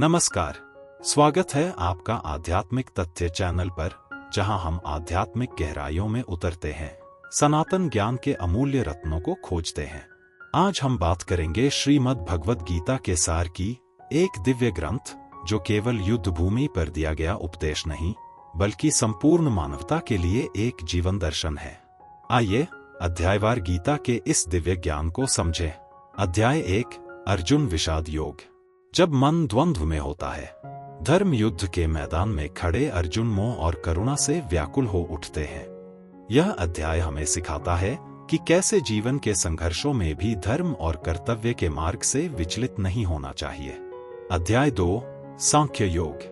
नमस्कार। स्वागत है आपका आध्यात्मिक तथ्य चैनल पर, जहां हम आध्यात्मिक गहराइयों में उतरते हैं, सनातन ज्ञान के अमूल्य रत्नों को खोजते हैं। आज हम बात करेंगे श्रीमद् भगवद गीता के सार की, एक दिव्य ग्रंथ जो केवल युद्ध भूमि पर दिया गया उपदेश नहीं, बल्कि संपूर्ण मानवता के लिए एक जीवन दर्शन है। आइए अध्यायवार गीता के इस दिव्य ज्ञान को समझें। अध्याय 1, अर्जुन विषाद योग। जब मन द्वंद्व में होता है, धर्म युद्ध के मैदान में खड़े अर्जुन मोह और करुणा से व्याकुल हो उठते हैं। यह अध्याय हमें सिखाता है कि कैसे जीवन के संघर्षों में भी धर्म और कर्तव्य के मार्ग से विचलित नहीं होना चाहिए। अध्याय 2, सांख्य योग।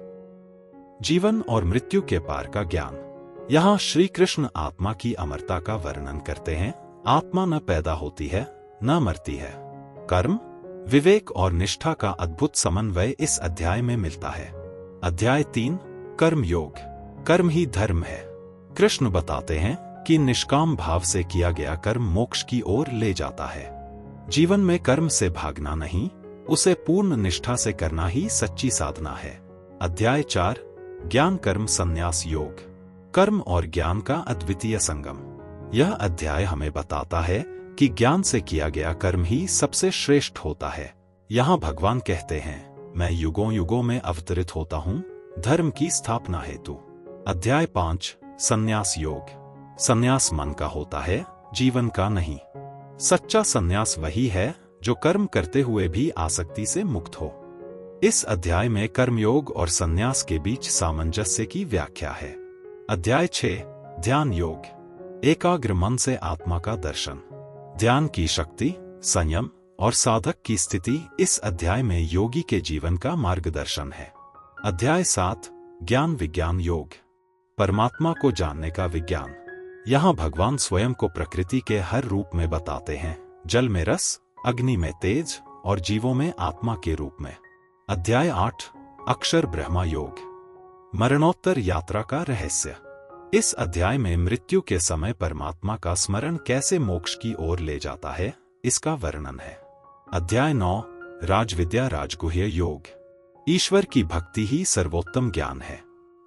जीवन और मृत्यु के पार का ज्ञान। यहाँ श्री कृष्ण आत्मा की अमरता का वर्णन करते हैं। आत्मा न पैदा होती है, न मरती है। कर्म, विवेक और निष्ठा का अद्भुत समन्वय इस अध्याय में मिलता है। अध्याय 3, कर्म योग। कर्म ही धर्म है। कृष्ण बताते हैं कि निष्काम भाव से किया गया कर्म मोक्ष की ओर ले जाता है। जीवन में कर्म से भागना नहीं, उसे पूर्ण निष्ठा से करना ही सच्ची साधना है। अध्याय 4, ज्ञान कर्म संन्यास योग। कर्म और ज्ञान का अद्वितीय संगम। यह अध्याय हमें बताता है कि ज्ञान से किया गया कर्म ही सबसे श्रेष्ठ होता है। यहाँ भगवान कहते हैं, मैं युगों युगों में अवतरित होता हूँ धर्म की स्थापना हेतु। अध्याय 5, संन्यास योग। संन्यास मन का होता है, जीवन का नहीं। सच्चा संन्यास वही है जो कर्म करते हुए भी आसक्ति से मुक्त हो। इस अध्याय में कर्मयोग और संन्यास के बीच सामंजस्य की व्याख्या है। अध्याय 6, ध्यान योग। एकाग्र मन से आत्मा का दर्शन। ध्यान की शक्ति, संयम और साधक की स्थिति इस अध्याय में योगी के जीवन का मार्गदर्शन है। अध्याय 7, ज्ञान विज्ञान योग। परमात्मा को जानने का विज्ञान। यहाँ भगवान स्वयं को प्रकृति के हर रूप में बताते हैं, जल में रस, अग्नि में तेज और जीवों में आत्मा के रूप में। अध्याय 8, अक्षर ब्रह्मा योग। मरणोत्तर यात्रा का रहस्य। इस अध्याय में मृत्यु के समय परमात्मा का स्मरण कैसे मोक्ष की ओर ले जाता है, इसका वर्णन है। अध्याय 9, राजविद्या राजगुह्य योग। ईश्वर की भक्ति ही सर्वोत्तम ज्ञान है।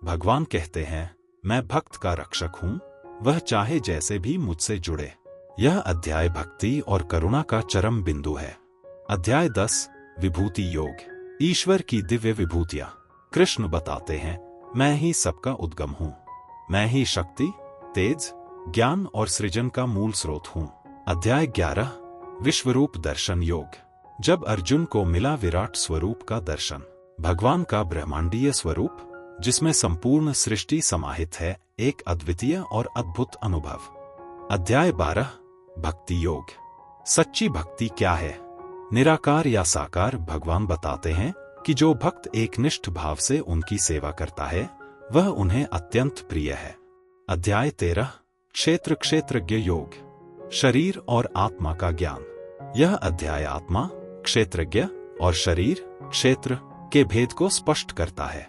भगवान कहते हैं, मैं भक्त का रक्षक हूँ, वह चाहे जैसे भी मुझसे जुड़े। यह अध्याय भक्ति और करुणा का चरम बिंदु है। अध्याय 10, विभूति योग। ईश्वर की दिव्य विभूतियां। कृष्ण बताते हैं, मैं ही सबका उद्गम हूँ। मैं ही शक्ति, तेज, ज्ञान और सृजन का मूल स्रोत हूं। अध्याय 11, विश्वरूप दर्शन योग। जब अर्जुन को मिला विराट स्वरूप का दर्शन, भगवान का ब्रह्मांडीय स्वरूप जिसमें संपूर्ण सृष्टि समाहित है, एक अद्वितीय और अद्भुत अनुभव। अध्याय 12, भक्ति योग। सच्ची भक्ति क्या है, निराकार या साकार? भगवान बताते हैं कि जो भक्त एकनिष्ठ भाव से उनकी सेवा करता है, वह उन्हें अत्यंत प्रिय है। अध्याय 13, क्षेत्र क्षेत्रज्ञ योग। शरीर और आत्मा का ज्ञान। यह अध्याय आत्मा, क्षेत्रज्ञ और शरीर, क्षेत्र के भेद को स्पष्ट करता है।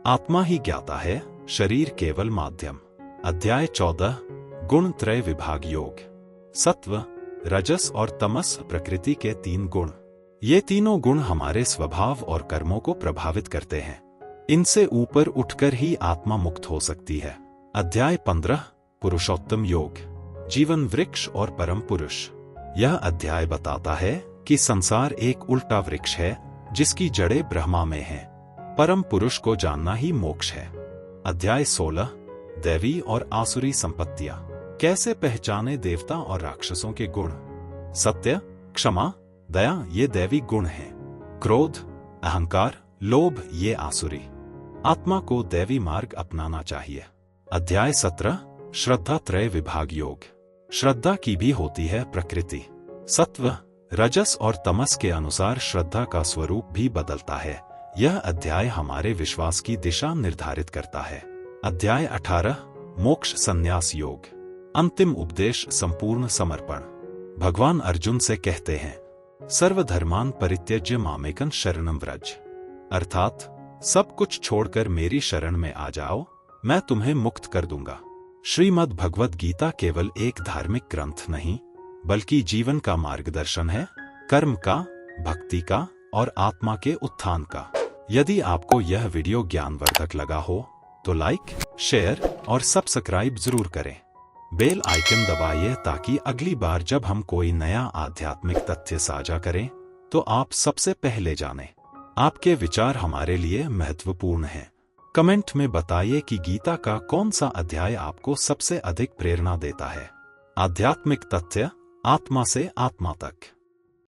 आत्मा ही ज्ञाता है, शरीर केवल माध्यम। अध्याय 14, गुण त्रय विभाग योग। सत्व, रजस और तमस प्रकृति के 3 गुण। ये तीनों गुण हमारे स्वभाव और कर्मों को प्रभावित करते हैं। इनसे ऊपर उठकर ही आत्मा मुक्त हो सकती है। अध्याय 15, पुरुषोत्तम योग। जीवन वृक्ष और परम पुरुष। यह अध्याय बताता है कि संसार एक उल्टा वृक्ष है जिसकी जड़ें ब्रह्मा में हैं। परम पुरुष को जानना ही मोक्ष है। अध्याय 16, दैवी और आसुरी संपत्तियां। कैसे पहचाने देवता और राक्षसों के गुण। सत्य, क्षमा, दया ये दैवी गुण हैं। क्रोध, अहंकार, लोभ ये आसुरी। आत्मा को दैवी मार्ग अपनाना चाहिए। अध्याय 17, श्रद्धा त्रय विभाग योग। श्रद्धा की भी होती है प्रकृति। सत्व, रजस और तमस के अनुसार श्रद्धा का स्वरूप भी बदलता है। यह अध्याय हमारे विश्वास की दिशा निर्धारित करता है। अध्याय 18, मोक्ष संन्यास योग। अंतिम उपदेश, संपूर्ण समर्पण। भगवान अर्जुन से कहते हैं, सर्वधर्मान परित्यज्य मामेकं शरणं व्रज। अर्थात सब कुछ छोड़कर मेरी शरण में आ जाओ, मैं तुम्हें मुक्त कर दूंगा। श्रीमद् भगवद गीता केवल एक धार्मिक ग्रंथ नहीं, बल्कि जीवन का मार्गदर्शन है, कर्म का, भक्ति का और आत्मा के उत्थान का। यदि आपको यह वीडियो ज्ञानवर्धक लगा हो तो लाइक, शेयर और सब्सक्राइब जरूर करें। बेल आइकन दबाइए ताकि अगली बार जब हम कोई नया आध्यात्मिक तथ्य साझा करें तो आप सबसे पहले जानें। आपके विचार हमारे लिए महत्वपूर्ण हैं। कमेंट में बताइए कि गीता का कौन सा अध्याय आपको सबसे अधिक प्रेरणा देता है। आध्यात्मिक तथ्य, आत्मा से आत्मा तक।